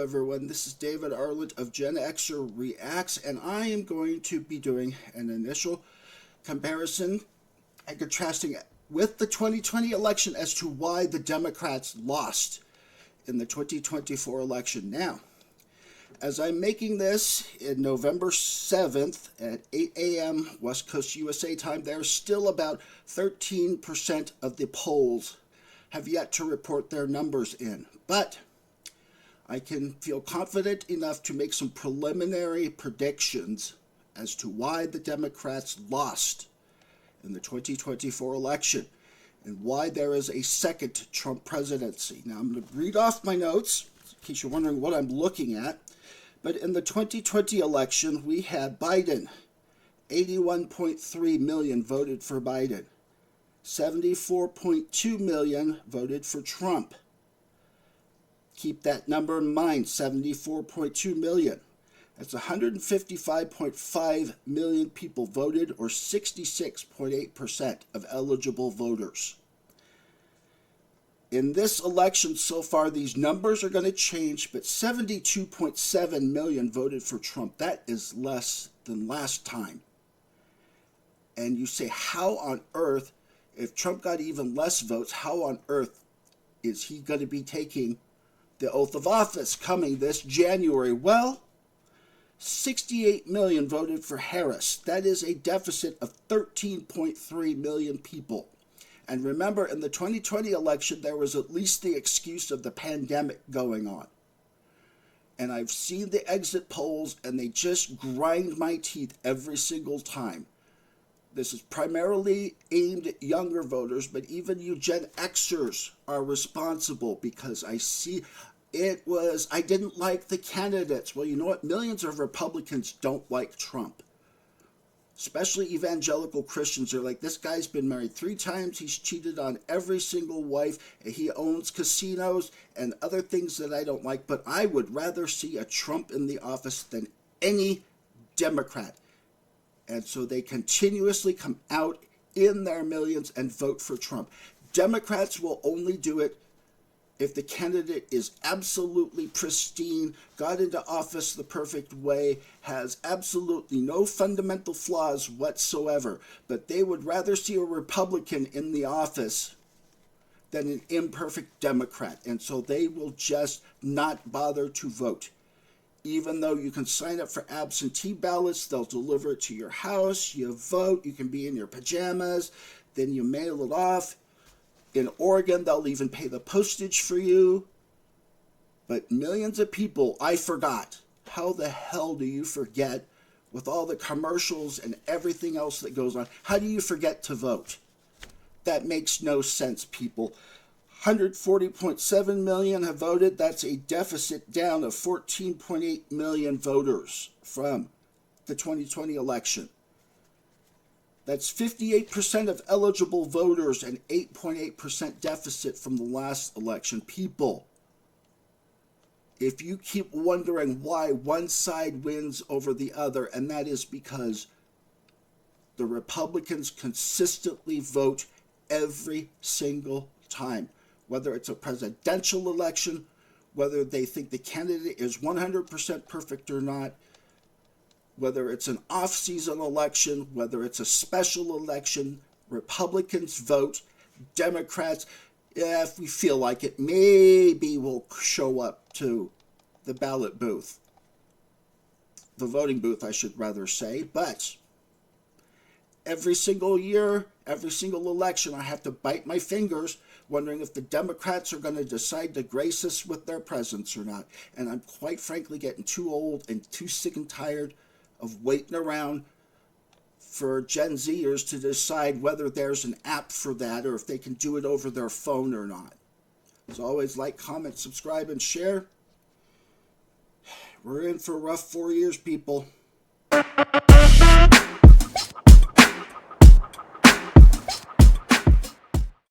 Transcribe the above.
everyone. This is David Arlett of Gen Xer Reacts, and I am going to be doing an initial comparison and contrasting with the 2020 election as to why the Democrats lost in the 2024 election. Now, as I'm making this in November 7th at 8 a.m. West Coast USA time, there's still about 13% of the polls have yet to report their numbers in. But I can feel confident enough to make some preliminary predictions as to why the Democrats lost in the 2024 election and why there is a second Trump presidency. Now, I'm going to read off my notes in case you're wondering what I'm looking at. But in the 2020 election, we had Biden. 81.3 million voted for Biden. 74.2 million voted for Trump. Keep that number in mind, 74.2 million. That's 155.5 million people voted, or 66.8% of eligible voters. In this election so far, these numbers are going to change, but 72.7 million voted for Trump. That is less than last time. And you say, how on earth, if Trump got even less votes, how on earth is he going to be taking the oath of office coming this January? Well, 68 million voted for Harris. That is a deficit of 13.3 million people. And remember, in the 2020 election, there was at least the excuse of the pandemic going on. And I've seen the exit polls, and they just grind my teeth every single time. This is primarily aimed at younger voters, but even you Gen Xers are responsible, because I see I didn't like the candidates. Well, you know what? Millions of Republicans don't like Trump. Especially evangelical Christians are like, this guy's been married 3 times, he's cheated on every single wife, and he owns casinos and other things that I don't like, but I would rather see a Trump in the office than any Democrat. And so they continuously come out in their millions and vote for Trump. Democrats will only do it if the candidate is absolutely pristine, got into office the perfect way, has absolutely no fundamental flaws whatsoever. But they would rather see a Republican in the office than an imperfect Democrat. And so they will just not bother to vote. Even though you can sign up for absentee ballots, they'll deliver it to your house, you vote, you can be in your pajamas, then you mail it off. In Oregon, they'll even pay the postage for you. But millions of people, I forgot. How the hell do you forget with all the commercials and everything else that goes on? How do you forget to vote? That makes no sense, people. 140.7 million have voted. That's a deficit down of 14.8 million voters from the 2020 election. That's 58% of eligible voters and 8.8% deficit from the last election. People, if you keep wondering why one side wins over the other, and that is because the Republicans consistently vote every single time, whether it's a presidential election, whether they think the candidate is 100% perfect or not, whether it's an off-season election, whether it's a special election, Republicans vote. Democrats, if we feel like it, maybe we'll show up to the ballot booth. The voting booth, I should rather say. But every single year, every single election, I have to bite my fingers wondering if the Democrats are going to decide to grace us with their presence or not. And I'm quite frankly getting too old and too sick and tired of waiting around for Gen Zers to decide whether there's an app for that or if they can do it over their phone or not. As always, like, comment, subscribe, and share. We're in for a rough 4 years, people.